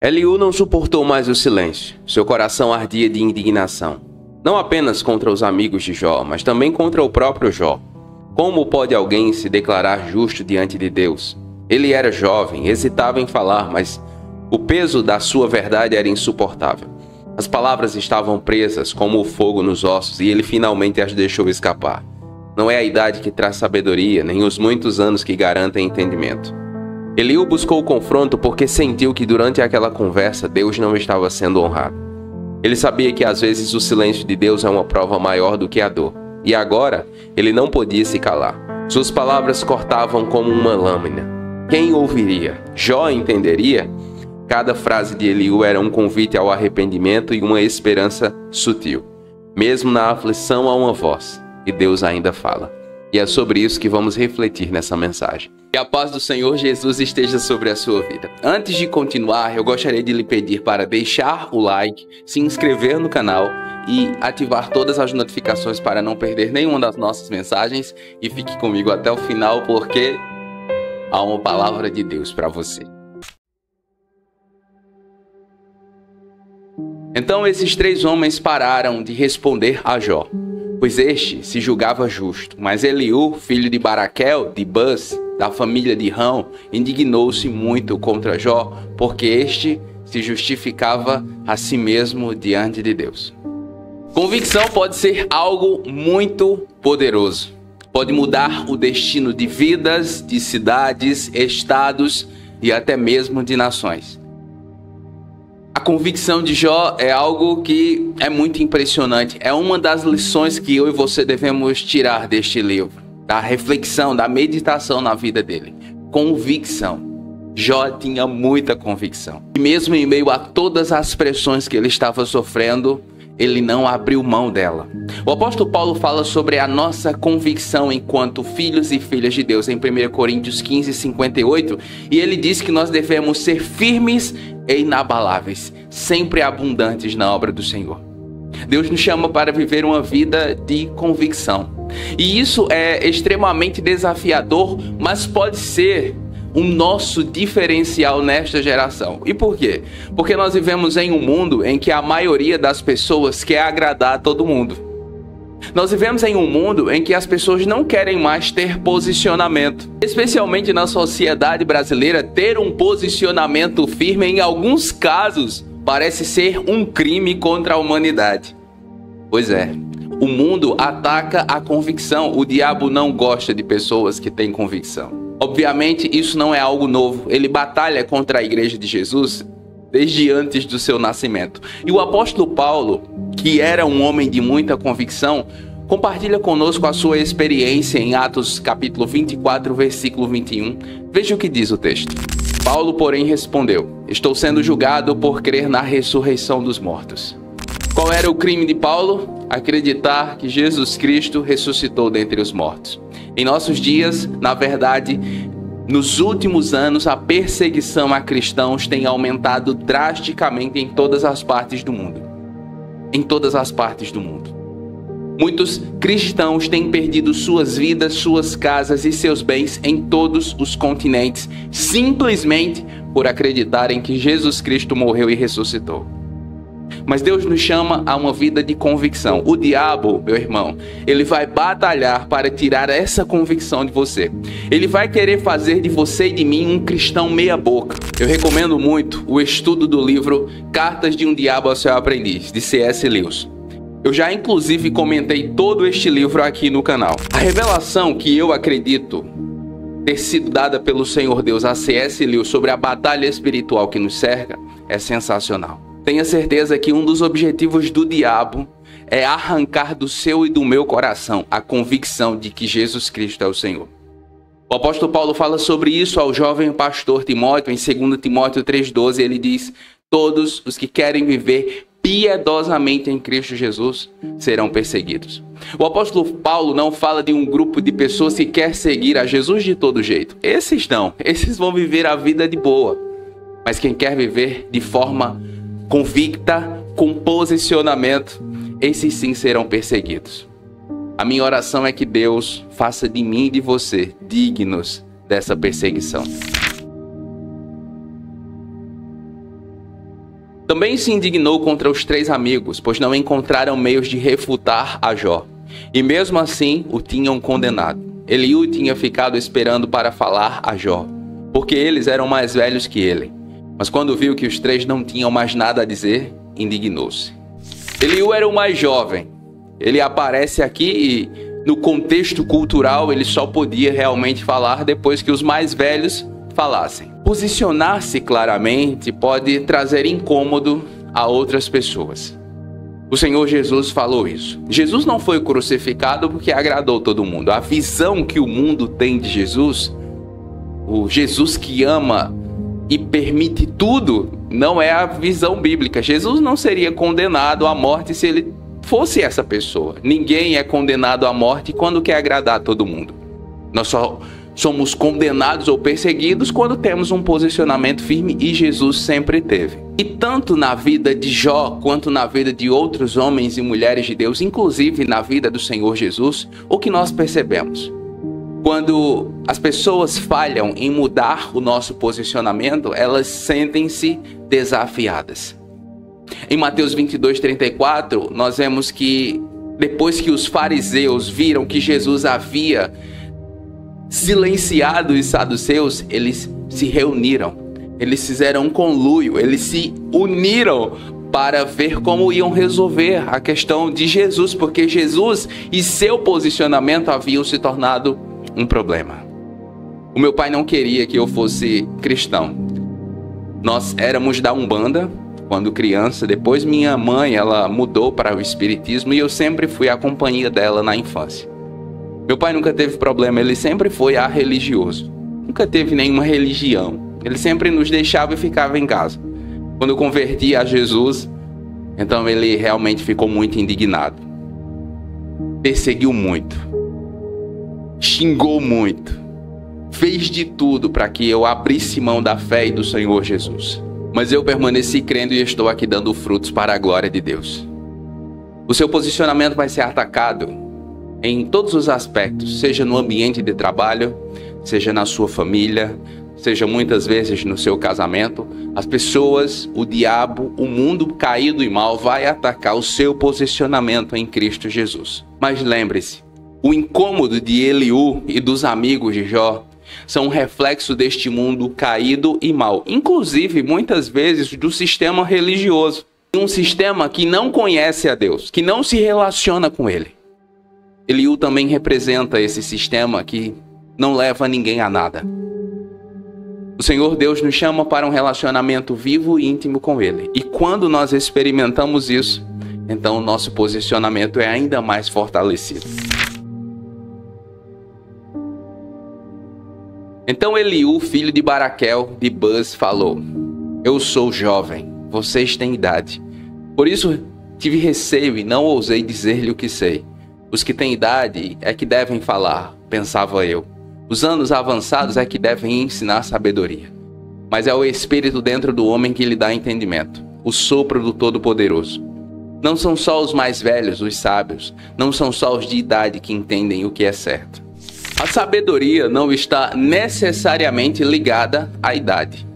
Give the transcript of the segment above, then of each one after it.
Eliú não suportou mais o silêncio. Seu coração ardia de indignação. Não apenas contra os amigos de Jó, mas também contra o próprio Jó. Como pode alguém se declarar justo diante de Deus? Ele era jovem, hesitava em falar, mas o peso da sua verdade era insuportável. As palavras estavam presas como o fogo nos ossos e ele finalmente as deixou escapar. Não é a idade que traz sabedoria, nem os muitos anos que garantem entendimento. Eliú buscou o confronto porque sentiu que durante aquela conversa Deus não estava sendo honrado. Ele sabia que às vezes o silêncio de Deus é uma prova maior do que a dor. E agora, ele não podia se calar. Suas palavras cortavam como uma lâmina. Quem ouviria? Jó entenderia? Cada frase de Eliú era um convite ao arrependimento e uma esperança sutil. Mesmo na aflição há uma voz, e Deus ainda fala. E é sobre isso que vamos refletir nessa mensagem. Que a paz do Senhor Jesus esteja sobre a sua vida. Antes de continuar, eu gostaria de lhe pedir para deixar o like, se inscrever no canal e ativar todas as notificações para não perder nenhuma das nossas mensagens. E fique comigo até o final, porque há uma palavra de Deus para você. Então esses três homens pararam de responder a Jó, pois este se julgava justo. Mas Eliú, filho de Baraquel, de Buz, da família de Rão, indignou-se muito contra Jó, porque este se justificava a si mesmo diante de Deus. Convicção pode ser algo muito poderoso. Pode mudar o destino de vidas, de cidades, estados e até mesmo de nações. A convicção de Jó é algo que é muito impressionante. É uma das lições que eu e você devemos tirar deste livro, da reflexão, da meditação na vida dele. Convicção. Jó tinha muita convicção. E mesmo em meio a todas as pressões que ele estava sofrendo, ele não abriu mão dela. O apóstolo Paulo fala sobre a nossa convicção enquanto filhos e filhas de Deus em 1 Coríntios 15, 58. E ele diz que nós devemos ser firmes e inabaláveis, sempre abundantes na obra do Senhor. Deus nos chama para viver uma vida de convicção. E isso é extremamente desafiador, mas pode ser o nosso diferencial nesta geração. E por quê? Porque nós vivemos em um mundo em que a maioria das pessoas quer agradar a todo mundo. Nós vivemos em um mundo em que as pessoas não querem mais ter posicionamento. Especialmente na sociedade brasileira, ter um posicionamento firme, em alguns casos, parece ser um crime contra a humanidade. Pois é, o mundo ataca a convicção. O diabo não gosta de pessoas que têm convicção. Obviamente, isso não é algo novo. Ele batalha contra a igreja de Jesus desde antes do seu nascimento. E o apóstolo Paulo, que era um homem de muita convicção, compartilha conosco a sua experiência em Atos capítulo 24, versículo 21. Veja o que diz o texto. Paulo, porém, respondeu: estou sendo julgado por crer na ressurreição dos mortos. Qual era o crime de Paulo? Acreditar que Jesus Cristo ressuscitou dentre os mortos. Em nossos dias, na verdade, nos últimos anos, a perseguição a cristãos tem aumentado drasticamente em todas as partes do mundo. Em todas as partes do mundo. Muitos cristãos têm perdido suas vidas, suas casas e seus bens em todos os continentes, simplesmente por acreditarem que Jesus Cristo morreu e ressuscitou. Mas Deus nos chama a uma vida de convicção. O diabo, meu irmão, ele vai batalhar para tirar essa convicção de você. Ele vai querer fazer de você e de mim um cristão meia boca. Eu recomendo muito o estudo do livro Cartas de um Diabo ao Seu Aprendiz, de C.S. Lewis. Eu já inclusive comentei todo este livro aqui no canal. A revelação que eu acredito ter sido dada pelo Senhor Deus a C.S. Lewis sobre a batalha espiritual que nos cerca é sensacional. Tenha certeza que um dos objetivos do diabo é arrancar do seu e do meu coração a convicção de que Jesus Cristo é o Senhor. O apóstolo Paulo fala sobre isso ao jovem pastor Timóteo, em 2 Timóteo 3,12, ele diz: todos os que querem viver piedosamente em Cristo Jesus serão perseguidos. O apóstolo Paulo não fala de um grupo de pessoas que quer seguir a Jesus de todo jeito. Esses não, esses vão viver a vida de boa. Mas quem quer viver de forma convicta, com posicionamento, esses sim serão perseguidos. A minha oração é que Deus faça de mim e de você dignos dessa perseguição. Também se indignou contra os 3 amigos, pois não encontraram meios de refutar a Jó. E mesmo assim o tinham condenado. Eliú tinha ficado esperando para falar a Jó, porque eles eram mais velhos que ele. Mas quando viu que os 3 não tinham mais nada a dizer, indignou-se. Eliú era o mais jovem. Ele aparece aqui e, no contexto cultural, ele só podia realmente falar depois que os mais velhos falassem. Posicionar-se claramente pode trazer incômodo a outras pessoas. O Senhor Jesus falou isso. Jesus não foi crucificado porque agradou todo mundo. A visão que o mundo tem de Jesus, o Jesus que ama e permite tudo, não é a visão bíblica. Jesus não seria condenado à morte se ele fosse essa pessoa. Ninguém é condenado à morte quando quer agradar todo mundo. Nós só somos condenados ou perseguidos quando temos um posicionamento firme, e Jesus sempre teve. E tanto na vida de Jó quanto na vida de outros homens e mulheres de Deus, inclusive na vida do Senhor Jesus, o que nós percebemos? Quando as pessoas falham em mudar o nosso posicionamento, elas sentem-se desafiadas. Em Mateus 22:34, nós vemos que depois que os fariseus viram que Jesus havia silenciado os saduceus, eles se reuniram, eles fizeram um conluio, eles se uniram para ver como iam resolver a questão de Jesus, porque Jesus e seu posicionamento haviam se tornado um problema. O meu pai não queria que eu fosse cristão. Nós éramos da Umbanda quando criança, depois minha mãe, ela mudou para o espiritismo e eu sempre fui a companhia dela na infância. Meu pai nunca teve problema, ele sempre foi religioso. Nunca teve nenhuma religião. Ele sempre nos deixava e ficava em casa. Quando eu converti a Jesus, então ele realmente ficou muito indignado. Perseguiu muito. Xingou muito. Fez de tudo para que eu abrisse mão da fé e do Senhor Jesus. Mas eu permaneci crendo e estou aqui dando frutos para a glória de Deus. O seu posicionamento vai ser atacado em todos os aspectos, seja no ambiente de trabalho, seja na sua família, seja muitas vezes no seu casamento. As pessoas, o diabo, o mundo caído e mal vai atacar o seu posicionamento em Cristo Jesus. Mas lembre-se, o incômodo de Eliú e dos amigos de Jó são um reflexo deste mundo caído e mal, inclusive muitas vezes do sistema religioso. Um sistema que não conhece a Deus, que não se relaciona com Ele. Eliú também representa esse sistema que não leva ninguém a nada. O Senhor Deus nos chama para um relacionamento vivo e íntimo com Ele. E quando nós experimentamos isso, então o nosso posicionamento é ainda mais fortalecido. Então Eliú, filho de Baraquel, de Buz, falou: eu sou jovem, vocês têm idade. Por isso tive receio e não ousei dizer-lhe o que sei. Os que têm idade é que devem falar, pensava eu. Os anos avançados é que devem ensinar sabedoria. Mas é o Espírito dentro do homem que lhe dá entendimento, o sopro do Todo-Poderoso. Não são só os mais velhos, os sábios, não são só os de idade que entendem o que é certo. A sabedoria não está necessariamente ligada à idade.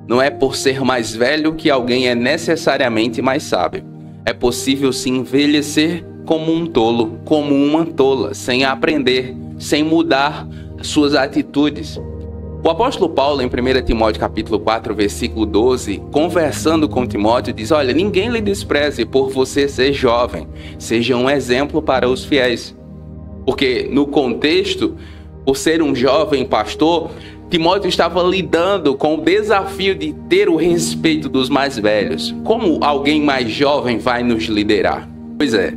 Não é por ser mais velho que alguém é necessariamente mais sábio. É possível se envelhecer como um tolo, como uma tola, sem aprender, sem mudar suas atitudes. O apóstolo Paulo, em 1 Timóteo capítulo 4, versículo 12, conversando com Timóteo, diz: olha, ninguém lhe despreze por você ser jovem, seja um exemplo para os fiéis. Porque no contexto, por ser um jovem pastor, Timóteo estava lidando com o desafio de ter o respeito dos mais velhos. Como alguém mais jovem vai nos liderar? Pois é,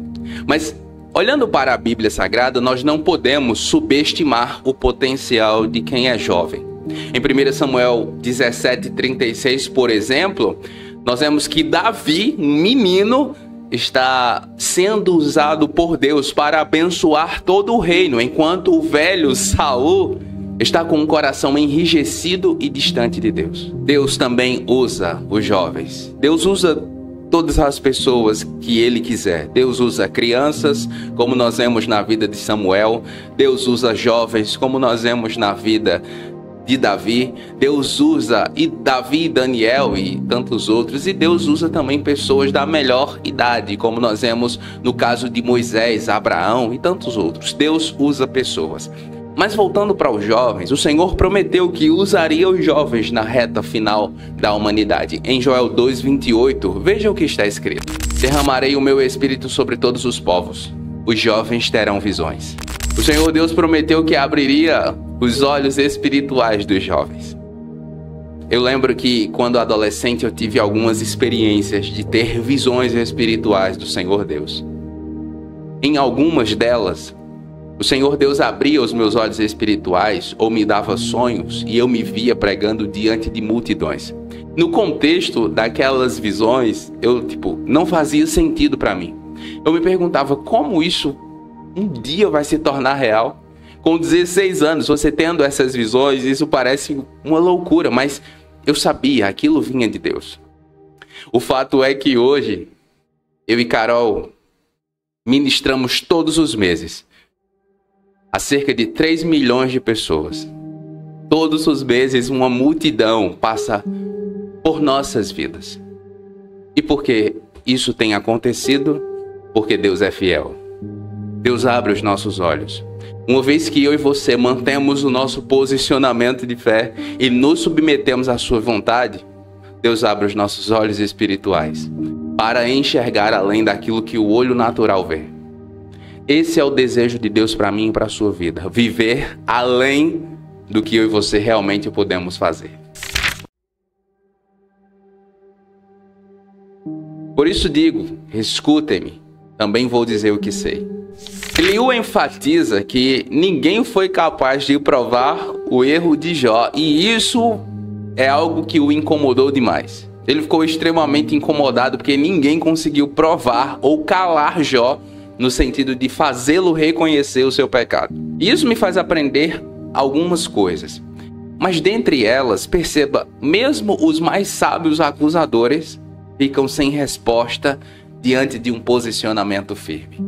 mas olhando para a Bíblia Sagrada, nós não podemos subestimar o potencial de quem é jovem. Em 1 Samuel 17:36, por exemplo, nós vemos que Davi, um menino, está sendo usado por Deus para abençoar todo o reino, enquanto o velho Saul está com um coração enrijecido e distante de Deus. Deus também usa os jovens. Deus usa todas as pessoas que Ele quiser. Deus usa crianças, como nós vemos na vida de Samuel. Deus usa jovens, como nós vemos na vida de Davi, Deus usa Davi, Daniel e tantos outros, e Deus usa também pessoas da melhor idade, como nós vemos no caso de Moisés, Abraão e tantos outros. Deus usa pessoas. Mas voltando para os jovens, o Senhor prometeu que usaria os jovens na reta final da humanidade. Em Joel 2:28, veja o que está escrito: derramarei o meu espírito sobre todos os povos, os jovens terão visões. O Senhor Deus prometeu que abriria os olhos espirituais dos jovens. Eu lembro que quando adolescente eu tive algumas experiências de ter visões espirituais do Senhor Deus. Em algumas delas, o Senhor Deus abria os meus olhos espirituais ou me dava sonhos e eu me via pregando diante de multidões. No contexto daquelas visões, não fazia sentido para mim. Eu me perguntava como isso um dia vai se tornar real. Com 16 anos, você tendo essas visões, isso parece uma loucura, mas eu sabia, aquilo vinha de Deus. O fato é que hoje, eu e Carol ministramos todos os meses a cerca de 3 milhões de pessoas. Todos os meses uma multidão passa por nossas vidas. E por que isso tem acontecido? Porque Deus é fiel. Deus abre os nossos olhos. Uma vez que eu e você mantemos o nosso posicionamento de fé e nos submetemos à sua vontade, Deus abre os nossos olhos espirituais para enxergar além daquilo que o olho natural vê. Esse é o desejo de Deus para mim e para a sua vida. Viver além do que eu e você realmente podemos fazer. Por isso digo, escutem-me, também vou dizer o que sei. Eliú enfatiza que ninguém foi capaz de provar o erro de Jó, e isso é algo que o incomodou demais. Ele ficou extremamente incomodado porque ninguém conseguiu provar ou calar Jó, no sentido de fazê-lo reconhecer o seu pecado. E isso me faz aprender algumas coisas. Mas dentre elas, perceba, mesmo os mais sábios acusadores ficam sem resposta diante de um posicionamento firme.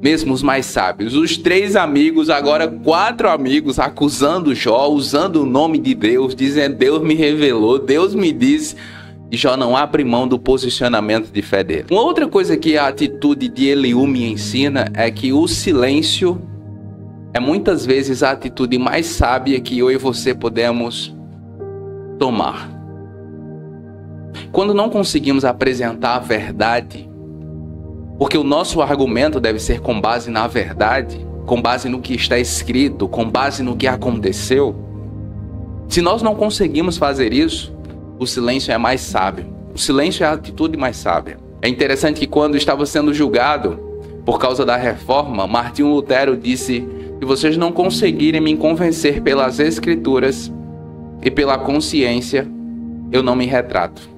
Mesmo os mais sábios, os 3 amigos, agora 4 amigos, acusando Jó, usando o nome de Deus, dizendo: Deus me revelou, Deus me disse. E Jó não abre mão do posicionamento de fé dele. Uma outra coisa que a atitude de Eliú me ensina é que o silêncio é muitas vezes a atitude mais sábia que eu e você podemos tomar. Quando não conseguimos apresentar a verdade, porque o nosso argumento deve ser com base na verdade, com base no que está escrito, com base no que aconteceu. Se nós não conseguimos fazer isso, o silêncio é mais sábio. O silêncio é a atitude mais sábia. É interessante que quando estava sendo julgado por causa da reforma, Martinho Lutero disse: se vocês não conseguirem me convencer pelas escrituras e pela consciência, eu não me retrato.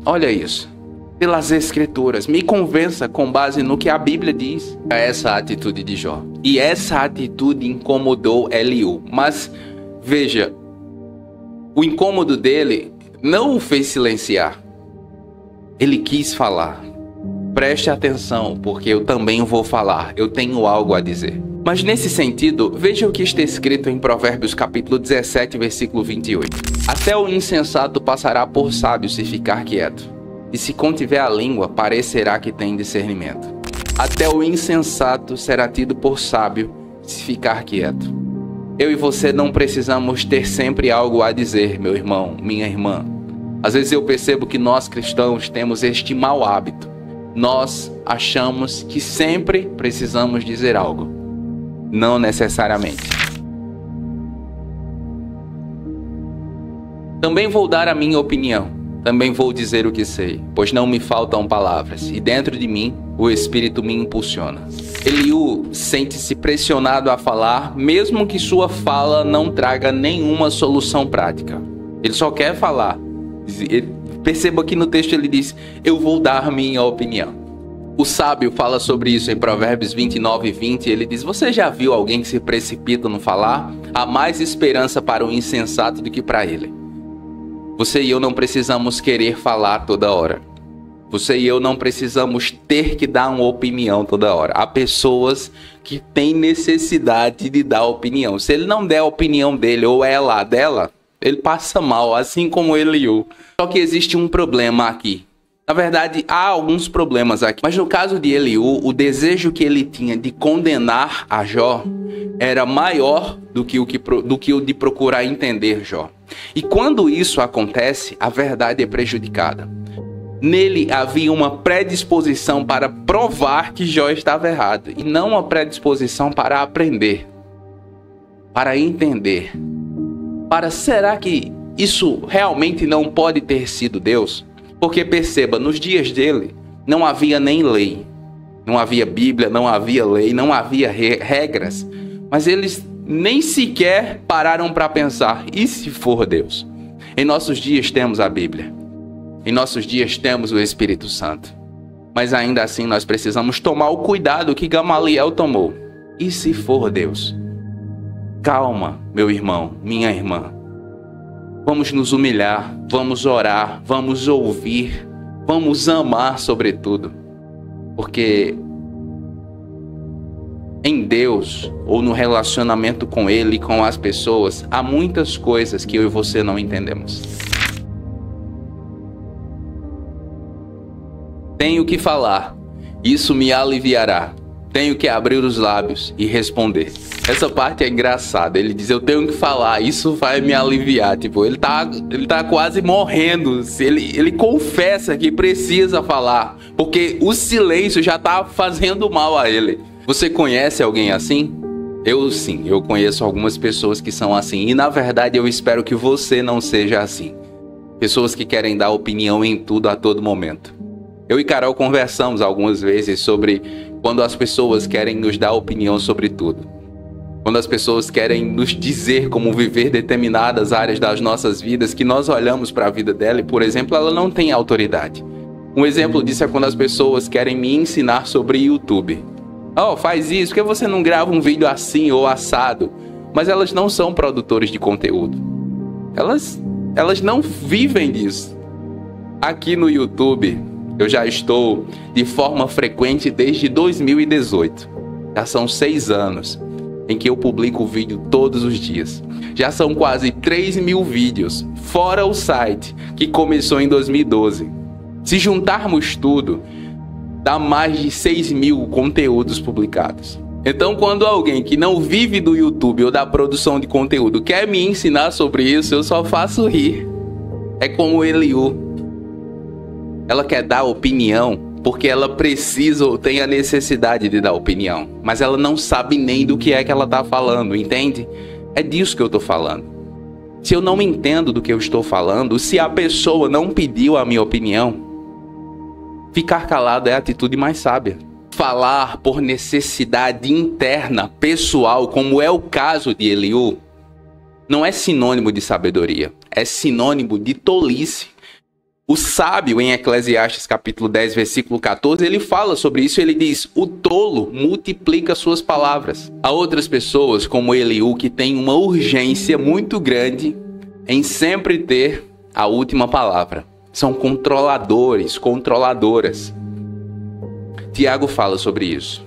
Olha isso. Pelas escrituras, me convença com base no que a Bíblia diz. É essa a atitude de Jó. E essa atitude incomodou Eliú. Mas veja, o incômodo dele não o fez silenciar. Ele quis falar. Preste atenção, porque eu também vou falar. Eu tenho algo a dizer. Mas nesse sentido, veja o que está escrito em Provérbios capítulo 17, versículo 28. Até o insensato passará por sábio se ficar quieto, e se contiver a língua, parecerá que tem discernimento. Até o insensato será tido por sábio se ficar quieto. Eu e você não precisamos ter sempre algo a dizer, meu irmão, minha irmã. Às vezes eu percebo que nós cristãos temos este mau hábito. Nós achamos que sempre precisamos dizer algo. Não necessariamente. Também vou dar a minha opinião. Também vou dizer o que sei, pois não me faltam palavras, e dentro de mim o Espírito me impulsiona. Eliú sente-se pressionado a falar, mesmo que sua fala não traga nenhuma solução prática. Ele só quer falar. Perceba que no texto ele diz: eu vou dar minha opinião. O sábio fala sobre isso em Provérbios 29 e 20. Ele diz: você já viu alguém que se precipita no falar? Há mais esperança para o insensato do que para ele. Você e eu não precisamos querer falar toda hora. Você e eu não precisamos ter que dar uma opinião toda hora. Há pessoas que têm necessidade de dar opinião. Se ele não der a opinião dele ou ela dela, ele passa mal, assim como Eliú. Só que existe um problema aqui. Na verdade, há alguns problemas aqui. Mas no caso de Eliú, o desejo que ele tinha de condenar a Jó era maior do que o de procurar entender Jó. E quando isso acontece, a verdade é prejudicada. Nele havia uma predisposição para provar que Jó estava errado, e não uma predisposição para aprender, para entender. Será que isso realmente não pode ter sido Deus? Porque perceba, nos dias dele não havia nem lei, não havia Bíblia, não havia lei, não havia regras, mas eles nem sequer pararam para pensar, e se for Deus? Em nossos dias temos a Bíblia, em nossos dias temos o Espírito Santo, mas ainda assim nós precisamos tomar o cuidado que Gamaliel tomou. E se for Deus? Calma, meu irmão, minha irmã. Vamos nos humilhar, vamos orar, vamos ouvir, vamos amar sobretudo. Porque em Deus, ou no relacionamento com Ele e com as pessoas, há muitas coisas que eu e você não entendemos. Tenho que falar, isso me aliviará. Tenho que abrir os lábios e responder. Essa parte é engraçada. Ele diz, eu tenho que falar, isso vai me aliviar. Tipo, ele tá quase morrendo. Ele confessa que precisa falar, porque o silêncio já tá fazendo mal a ele. Você conhece alguém assim? Eu sim, eu conheço algumas pessoas que são assim. E na verdade eu espero que você não seja assim. Pessoas que querem dar opinião em tudo a todo momento. Eu e Carol conversamos algumas vezes sobre quando as pessoas querem nos dar opinião sobre tudo. Quando as pessoas querem nos dizer como viver determinadas áreas das nossas vidas, que nós olhamos para a vida dela e, por exemplo, ela não tem autoridade. Um exemplo disso é quando as pessoas querem me ensinar sobre YouTube. Oh, faz isso, por que você não grava um vídeo assim ou assado? Mas elas não são produtores de conteúdo. Elas não vivem disso. Aqui no YouTube, eu já estou de forma frequente desde 2018. Já são 6 anos em que eu publico vídeo todos os dias. Já são quase 3.000 vídeos, fora o site, que começou em 2012. Se juntarmos tudo, dá mais de 6.000 conteúdos publicados. Então, quando alguém que não vive do YouTube ou da produção de conteúdo quer me ensinar sobre isso, eu só faço rir. É como Eliú. Ela quer dar opinião porque ela precisa ou tem a necessidade de dar opinião. Mas ela não sabe nem do que é que ela está falando, entende? É disso que eu estou falando. Se eu não entendo do que eu estou falando, se a pessoa não pediu a minha opinião, ficar calado é a atitude mais sábia. Falar por necessidade interna, pessoal, como é o caso de Eliú, não é sinônimo de sabedoria, é sinônimo de tolice. O sábio, em Eclesiastes capítulo 10, versículo 14, ele fala sobre isso, ele diz, o tolo multiplica suas palavras. Há outras pessoas, como Eliú, que tem uma urgência muito grande em sempre ter a última palavra. São controladores, controladoras. Tiago fala sobre isso.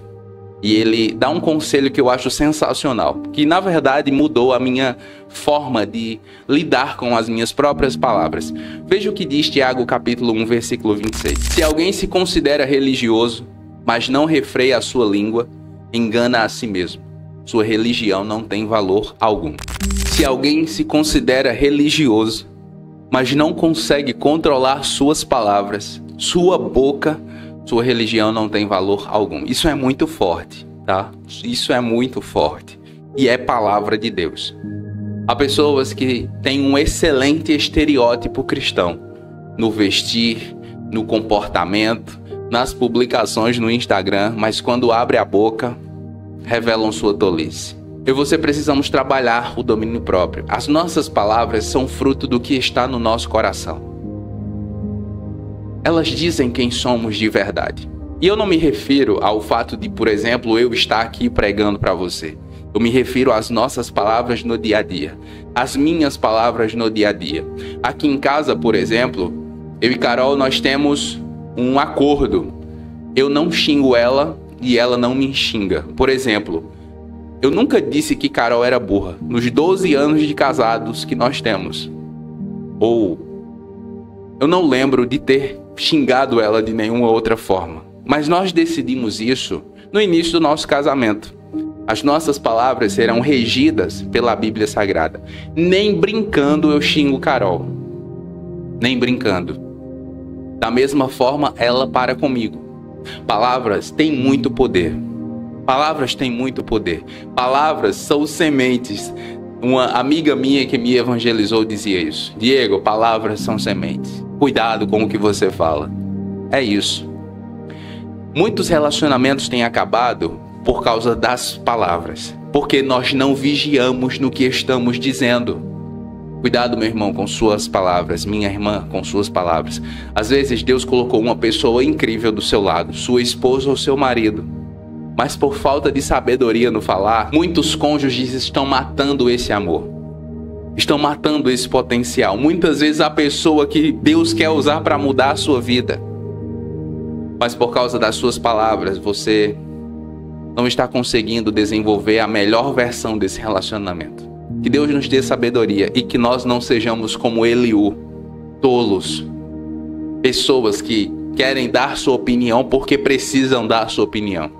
E ele dá um conselho que eu acho sensacional, que na verdade mudou a minha forma de lidar com as minhas próprias palavras. Veja o que diz Tiago capítulo 1, versículo 26. Se alguém se considera religioso, mas não refreia a sua língua, engana a si mesmo. Sua religião não tem valor algum. Se alguém se considera religioso, mas não consegue controlar suas palavras, sua boca, sua religião não tem valor algum. Isso é muito forte, tá? Isso é muito forte. E é palavra de Deus. Há pessoas que têm um excelente estereótipo cristão. No vestir, no comportamento, nas publicações no Instagram, mas quando abre a boca, revelam sua tolice. Eu e você precisamos trabalhar o domínio próprio. As nossas palavras são fruto do que está no nosso coração. Elas dizem quem somos de verdade. E eu não me refiro ao fato de, por exemplo, eu estar aqui pregando para você. Eu me refiro às nossas palavras no dia a dia. As minhas palavras no dia a dia. Aqui em casa, por exemplo, eu e Carol, nós temos um acordo. Eu não xingo ela e ela não me xinga. Por exemplo, eu nunca disse que Carol era burra nos 12 anos de casados que nós temos. Ou eu não lembro de ter xingado ela de nenhuma outra forma. Mas nós decidimos isso no início do nosso casamento. As nossas palavras serão regidas pela Bíblia Sagrada. Nem brincando eu xingo Carol. Nem brincando. Da mesma forma, ela para comigo. Palavras têm muito poder. Palavras têm muito poder. Palavras são sementes. Uma amiga minha que me evangelizou dizia isso. Diego, palavras são sementes. Cuidado com o que você fala. É isso. Muitos relacionamentos têm acabado por causa das palavras. Porque nós não vigiamos no que estamos dizendo. Cuidado, meu irmão, com suas palavras. Minha irmã, com suas palavras. Às vezes Deus colocou uma pessoa incrível do seu lado. Sua esposa ou seu marido. Mas por falta de sabedoria no falar, muitos cônjuges estão matando esse amor. Estão matando esse potencial. Muitas vezes a pessoa que Deus quer usar para mudar a sua vida. Mas por causa das suas palavras, você não está conseguindo desenvolver a melhor versão desse relacionamento. Que Deus nos dê sabedoria e que nós não sejamos como Eliú, tolos. Pessoas que querem dar sua opinião porque precisam dar sua opinião.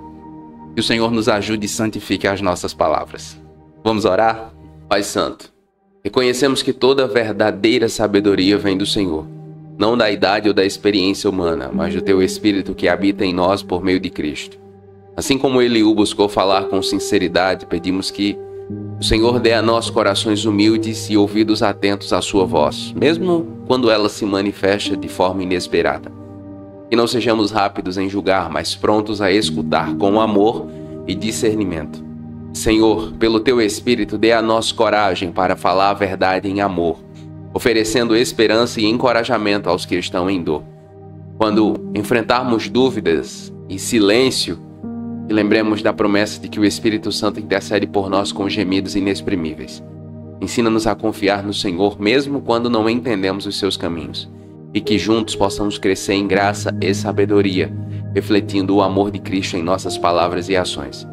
Que o Senhor nos ajude e santifique as nossas palavras. Vamos orar? Pai Santo, reconhecemos que toda verdadeira sabedoria vem do Senhor. Não da idade ou da experiência humana, mas do Teu Espírito que habita em nós por meio de Cristo. Assim como Eliú buscou falar com sinceridade, pedimos que o Senhor dê a nós corações humildes e ouvidos atentos à sua voz, mesmo quando ela se manifesta de forma inesperada. Que não sejamos rápidos em julgar, mas prontos a escutar com amor e discernimento. Senhor, pelo Teu Espírito, dê a nós coragem para falar a verdade em amor, oferecendo esperança e encorajamento aos que estão em dor. Quando enfrentarmos dúvidas e silêncio, e lembremos da promessa de que o Espírito Santo intercede por nós com gemidos inexprimíveis. Ensina-nos a confiar no Senhor, mesmo quando não entendemos os seus caminhos. E que juntos possamos crescer em graça e sabedoria, refletindo o amor de Cristo em nossas palavras e ações.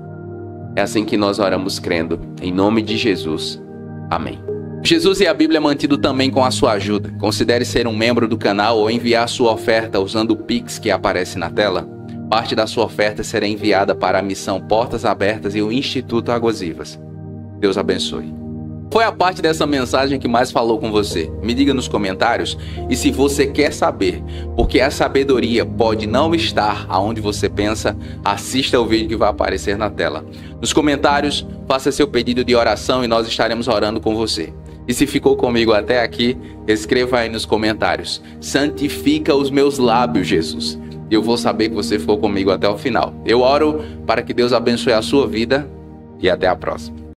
É assim que nós oramos crendo, em nome de Jesus. Amém. Jesus e a Bíblia é mantido também com a sua ajuda. Considere ser um membro do canal ou enviar sua oferta usando o Pix que aparece na tela. Parte da sua oferta será enviada para a missão Portas Abertas e o Instituto Águas Vivas. Deus abençoe. Foi a parte dessa mensagem que mais falou com você? Me diga nos comentários. E se você quer saber porque a sabedoria pode não estar aonde você pensa, assista o vídeo que vai aparecer na tela. Nos comentários, faça seu pedido de oração e nós estaremos orando com você. E se ficou comigo até aqui, escreva aí nos comentários. Santifica os meus lábios, Jesus. Eu vou saber que você ficou comigo até o final. Eu oro para que Deus abençoe a sua vida e até a próxima.